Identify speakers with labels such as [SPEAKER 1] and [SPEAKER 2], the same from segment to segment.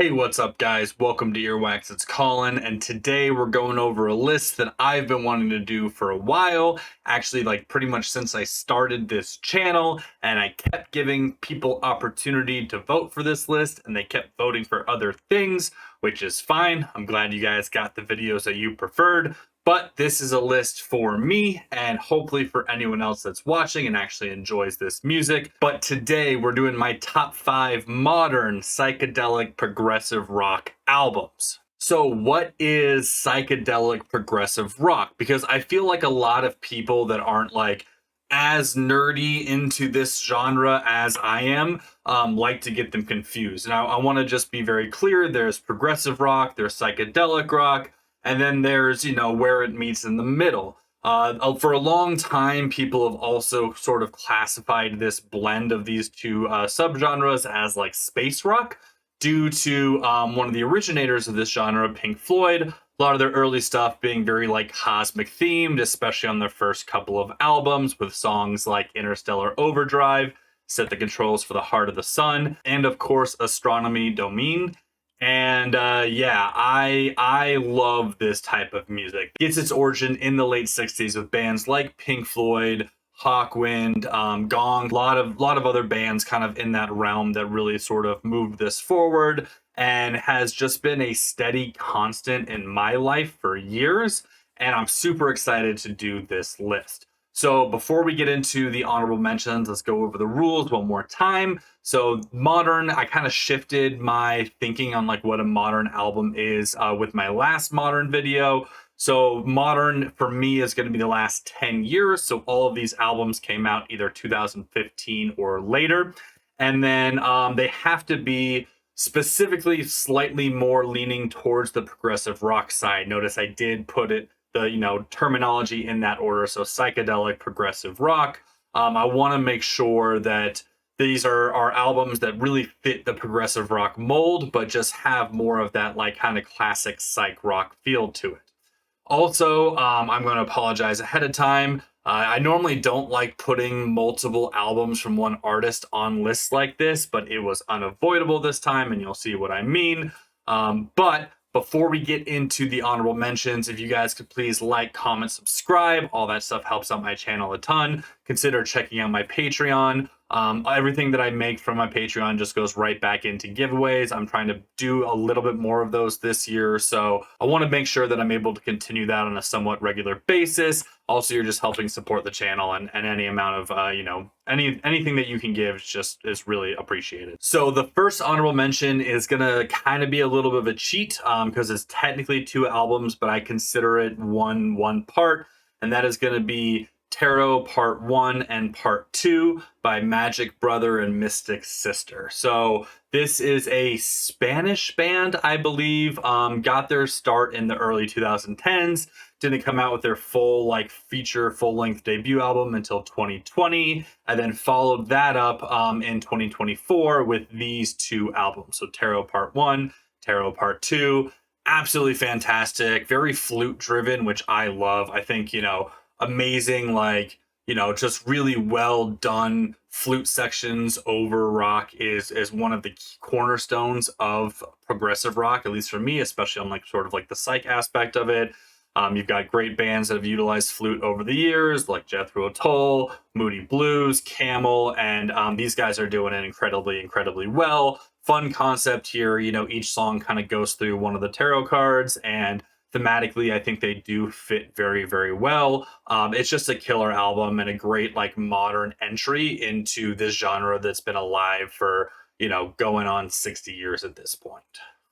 [SPEAKER 1] Hey, what's up, guys? Welcome to Earwax. It's Colin, and today we're going over a list that I've been wanting to do for a while. Actually, like pretty much since I started this channel, and I kept giving people opportunity to vote for this list, and they kept voting for other things, which is fine. I'm glad you guys got the videos that you preferred. But this is a list for me and hopefully for anyone else that's watching and actually enjoys this music. But today we're doing my top 5 modern psychedelic progressive rock albums. So what is psychedelic progressive rock? Because I feel like a lot of people that aren't like as nerdy into this genre as I am like to get them confused. And I want to just be very clear. There's progressive rock, there's psychedelic rock, and then there's, where it meets in the middle. For a long time, people have also sort of classified this blend of these two subgenres as like space rock due to one of the originators of this genre, Pink Floyd. A lot of their early stuff being very like cosmic themed, especially on their first couple of albums with songs like Interstellar Overdrive, Set the Controls for the Heart of the Sun, and of course, Astronomy Domine. And yeah, I love this type of music. It gets its origin in the late 60s with bands like Pink Floyd, Hawkwind, Gong, a lot of other bands kind of in that realm that really sort of moved this forward and has just been a steady constant in my life for years. And I'm super excited to do this list. So before we get into the honorable mentions, let's go over the rules one more time. So modern, I kind of shifted my thinking on like what a modern album is with my last modern video. So modern for me is going to be the last 10 years. So all of these albums came out either 2015 or later. And then they have to be specifically slightly more leaning towards the progressive rock side. Notice I did put it the terminology in that order. So psychedelic progressive rock. I want to make sure that these are albums that really fit the progressive rock mold, but just have more of that like kind of classic psych rock feel to it. Also, I'm going to apologize ahead of time. I normally don't like putting multiple albums from one artist on lists like this, but it was unavoidable this time, and you'll see what I mean. But before we get into the honorable mentions, if you guys could please like, comment, subscribe, all that stuff helps out my channel a ton. Consider checking out my Patreon. Everything that I make from my Patreon just goes right back into giveaways. I'm trying to do a little bit more of those this year, so I want to make sure that I'm able to continue that on a somewhat regular basis. Also, you're just helping support the channel, and any amount of anything that you can give is really appreciated. So the first honorable mention is gonna kind of be a little bit of a cheat because it's technically 2 albums, but I consider it one part, and that is gonna be Tarot Part 1 and Part 2 by Magic Brother and Mystic Sister. So this is a Spanish band, I believe, got their start in the early 2010s, didn't come out with their full like feature full-length debut album until 2020, and then followed that up in 2024 with these 2 albums. So Tarot Part 1, Tarot Part 2, absolutely fantastic, very flute driven, which I love. I think, amazing, like, just really well done flute sections over rock is one of the key cornerstones of progressive rock, at least for me, especially on like sort of like the psych aspect of it. You've got great bands that have utilized flute over the years, like Jethro Tull, Moody Blues, Camel, and these guys are doing it incredibly well. Fun concept here, each song kind of goes through one of the tarot cards, and thematically, I think they do fit very well. It's just a killer album and a great like modern entry into this genre that's been alive for, going on 60 years at this point.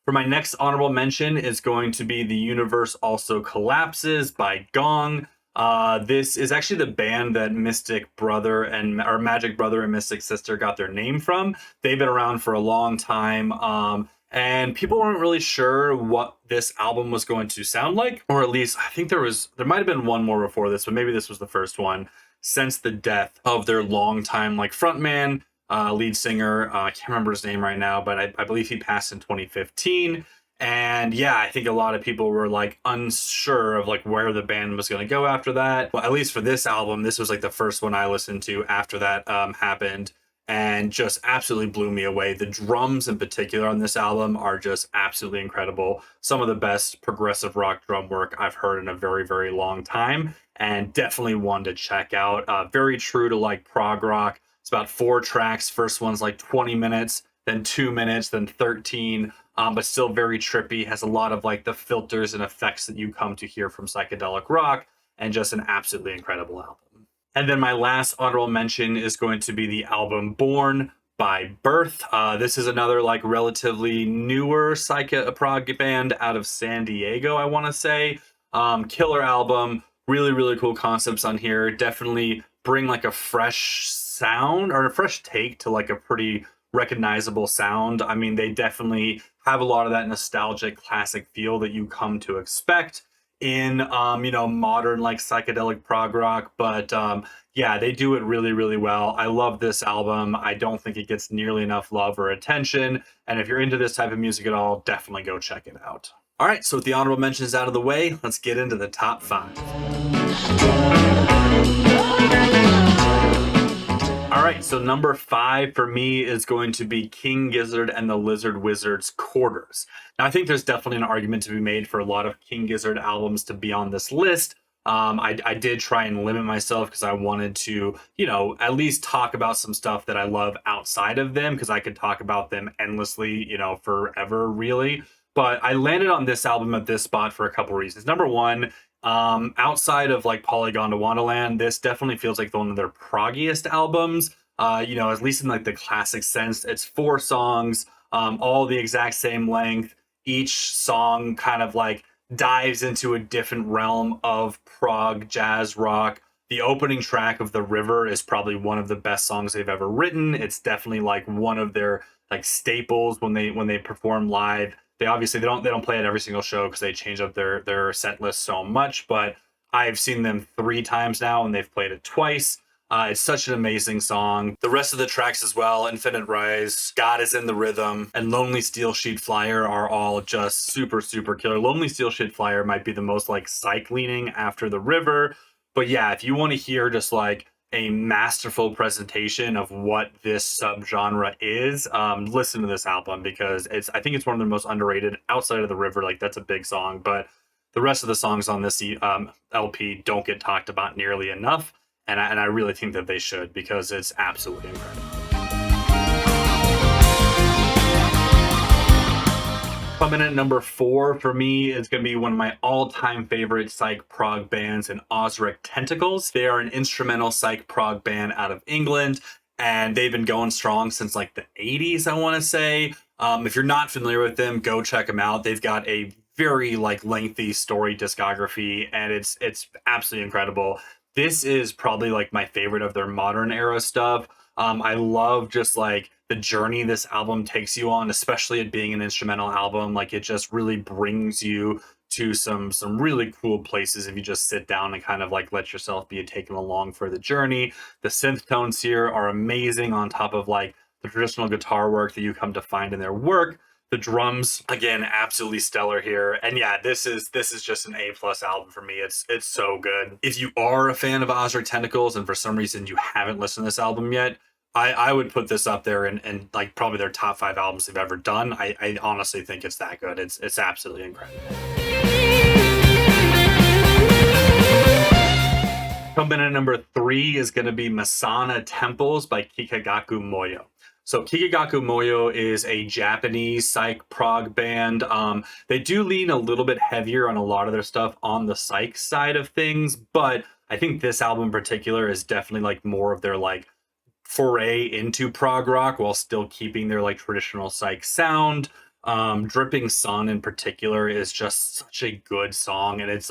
[SPEAKER 1] For my next honorable mention is going to be The Universe Also Collapses by Gong. This is actually the band that Magic Brother and Mystic Sister got their name from. They've been around for a long time. And people weren't really sure what this album was going to sound like, or at least I think there might have been one more before this, but maybe this was the first one, since the death of their longtime like frontman, lead singer. I can't remember his name right now, but I believe he passed in 2015. And yeah, I think a lot of people were like unsure of like where the band was going to go after that. Well, at least for this album, this was like the first one I listened to after that happened. and just absolutely blew me away. The drums in particular on this album are just absolutely incredible. Some of the best progressive rock drum work I've heard in a very, very long time, and definitely one to check out. Very true to like prog rock. It's about 4 tracks. First one's like 20 minutes, then 2 minutes, then 13. But still very trippy. Has a lot of like the filters and effects that you come to hear from psychedelic rock, and just an absolutely incredible album. And then my last honorable mention is going to be the album Born by Birth. This is another like relatively newer prog band out of San Diego, I want to say. Killer album, really, really cool concepts on here. Definitely bring like a fresh sound or a fresh take to like a pretty recognizable sound. I mean, they definitely have a lot of that nostalgic classic feel that you come to expect in modern like psychedelic prog rock, but yeah, they do it really, really well. I love this album. I don't think it gets nearly enough love or attention, and if you're into this type of music at all, definitely go check it out. All right, so with the honorable mentions out of the way, let's get into the top 5. All right, so number 5 for me is going to be King Gizzard and the Lizard Wizard's Quarters. Now, I think there's definitely an argument to be made for a lot of King Gizzard albums to be on this list. I did try and limit myself because I wanted to, at least talk about some stuff that I love outside of them, because I could talk about them endlessly, forever, really. But I landed on this album at this spot for a couple reasons. Number one, outside of like Polygon to Wonderland, this definitely feels like one of their proggiest albums. At least in like the classic sense. It's 4 songs, all the exact same length. Each song kind of like dives into a different realm of prog jazz rock. The opening track of The River is probably one of the best songs they've ever written. It's definitely like one of their like staples when they perform live. They don't play at every single show because they change up their set list so much, but I've seen them 3 times now and they've played it twice. It's such an amazing song. The rest of the tracks as well, Infinite Rise, God is in the Rhythm, and Lonely Steel Sheet Flyer are all just super, super killer. Lonely Steel Sheet Flyer might be the most like psych leaning after The River. But yeah, if you want to hear just like a masterful presentation of what this subgenre is, listen to this album, because I think it's one of the most underrated outside of The River. Like, that's a big song, but the rest of the songs on this LP don't get talked about nearly enough. And I really think that they should, because it's absolutely incredible. Coming in at number 4 for me is going to be one of my all-time favorite psych prog bands, in Ozric Tentacles. They are an instrumental psych prog band out of England, and they've been going strong since like the 80s, I want to say. If you're not familiar with them, go check them out. They've got a very like lengthy story discography, and it's absolutely incredible. This is probably like my favorite of their modern era stuff. I love just like the journey this album takes you on, especially it being an instrumental album. Like, it just really brings you to some really cool places if you just sit down and kind of like let yourself be taken along for the journey. The synth tones here are amazing, on top of like the traditional guitar work that you come to find in their work. The drums, again, absolutely stellar here. And yeah, this is just an A+ album for me. It's so good. If you are a fan of Ozric Tentacles and for some reason you haven't listened to this album yet, I would put this up there and like probably their top 5 albums they've ever done. I honestly think it's that good. It's absolutely incredible. Coming in at number 3 is going to be Masana Temples by Kikagaku Moyo. So Kikagaku Moyo is a Japanese psych prog band. They do lean a little bit heavier on a lot of their stuff on the psych side of things, but I think this album in particular is definitely like more of their like foray into prog rock while still keeping their like traditional psych sound. Dripping Sun in particular is just such a good song, and it's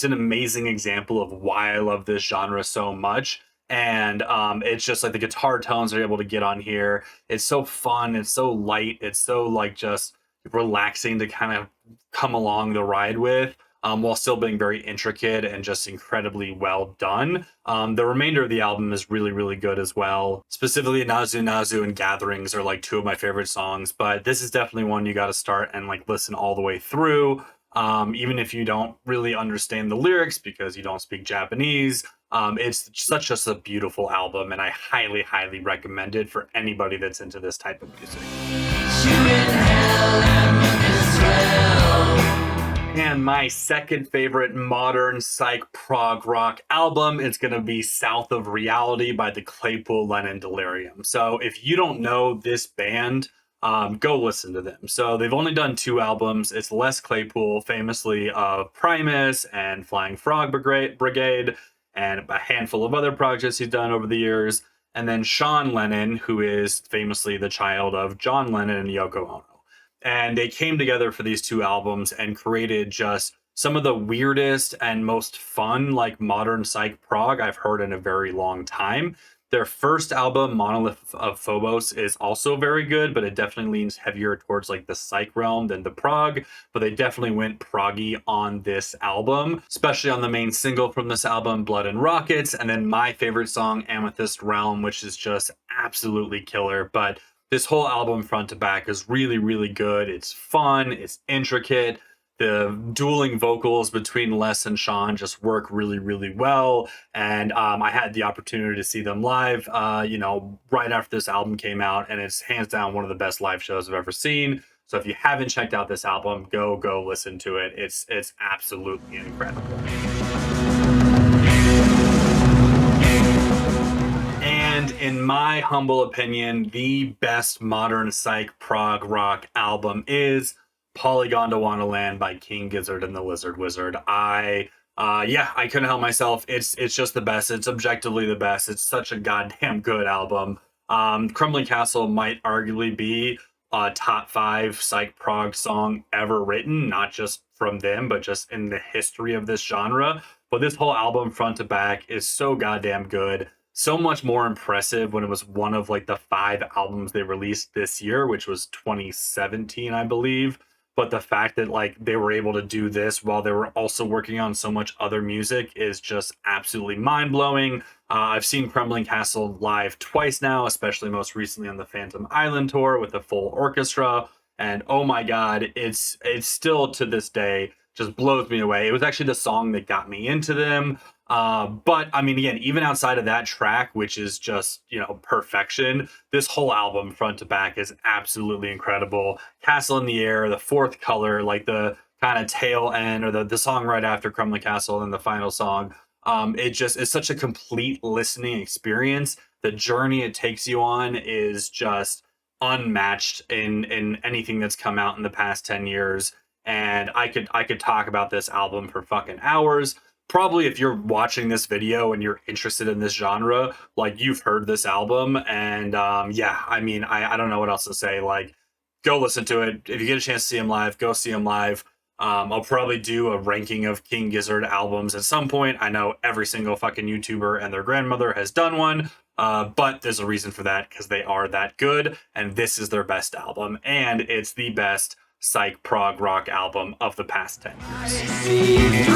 [SPEAKER 1] an amazing example of why I love this genre so much. And it's just like the guitar tones are able to get on here. It's so fun. It's so light. It's so like just relaxing to kind of come along the ride with, while still being very intricate and just incredibly well done. The remainder of the album is really, really good as well. Specifically, Nazu Nazu and Gatherings are like 2 of my favorite songs, but this is definitely one you got to start and like listen all the way through. Even if you don't really understand the lyrics because you don't speak Japanese, It's such just a beautiful album, and I highly, highly recommend it for anybody that's into this type of music. And my second favorite modern psych prog rock album is going to be South of Reality by the Claypool Lennon Delirium. So if you don't know this band, go listen to them. So they've only done 2 albums. It's Les Claypool, famously of Primus and Flying Frog Brigade, and a handful of other projects he's done over the years. And then Sean Lennon, who is famously the child of John Lennon and Yoko Ono. And they came together for these 2 albums and created just some of the weirdest and most fun, like modern psych prog I've heard in a very long time. Their first album, Monolith of Phobos, is also very good, but it definitely leans heavier towards like the psych realm than the prog. But they definitely went proggy on this album, especially on the main single from this album, Blood and Rockets, and then my favorite song, Amethyst Realm, which is just absolutely killer. But this whole album front to back is really, really good. It's fun, it's intricate. The dueling vocals between Les and Sean just work really, really well. And I had the opportunity to see them live, right after this album came out, and it's hands down one of the best live shows I've ever seen. So if you haven't checked out this album, go listen to it. It's absolutely incredible. And in my humble opinion, the best modern psych prog rock album is Polygon to Wonderland by King Gizzard and the Lizard Wizard. I couldn't help myself. It's just the best. It's objectively the best. It's such a goddamn good album. Crumbling Castle might arguably be a top 5 psych prog song ever written, not just from them, but just in the history of this genre. But this whole album front to back is so goddamn good. So much more impressive when it was one of like the 5 albums they released this year, which was 2017, I believe. But the fact that like they were able to do this while they were also working on so much other music is just absolutely mind-blowing. I've seen Crumbling Castle live twice now, especially most recently on the Phantom Island tour with a full orchestra. And oh my God, it's still to this day just blows me away. It was actually the song that got me into them. But I mean, again, even outside of that track, which is just, perfection, this whole album front to back is absolutely incredible. Castle in the Air, the fourth color, like the kind of tail end, or the song right after Crumbling Castle and the final song. It just is such a complete listening experience. The journey it takes you on is just unmatched in anything that's come out in the past 10 years. And I could talk about this album for fucking hours. Probably if you're watching this video and you're interested in this genre, like you've heard this album. And I don't know what else to say. Like, go listen to it. If you get a chance to see him live, go see him live. I'll probably do a ranking of King Gizzard albums at some point. I know every single fucking YouTuber and their grandmother has done one. But there's a reason for that, because they are that good, and this is their best album, and it's the best psych prog rock album of the past 10 years.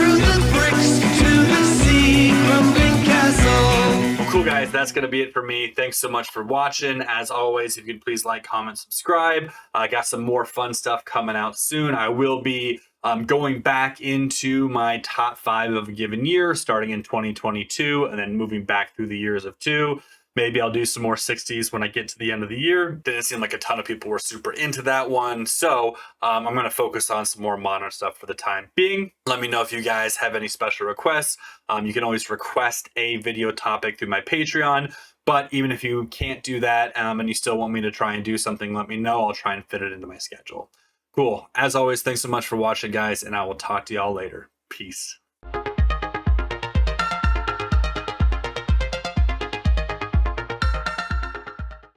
[SPEAKER 1] Well, cool guys, that's gonna be it for me. Thanks so much for watching. As always, if you could please like, comment, subscribe. I got some more fun stuff coming out soon. I will be going back into my top 5 of a given year, starting in 2022, and then moving back through the years of 2. Maybe I'll do some more 60s when I get to the end of the year. Didn't seem like a ton of people were super into that one. So I'm going to focus on some more modern stuff for the time being. Let me know if you guys have any special requests. You can always request a video topic through my Patreon. But even if you can't do that and you still want me to try and do something, let me know. I'll try and fit it into my schedule. Cool. As always, thanks so much for watching, guys, and I will talk to y'all later. Peace.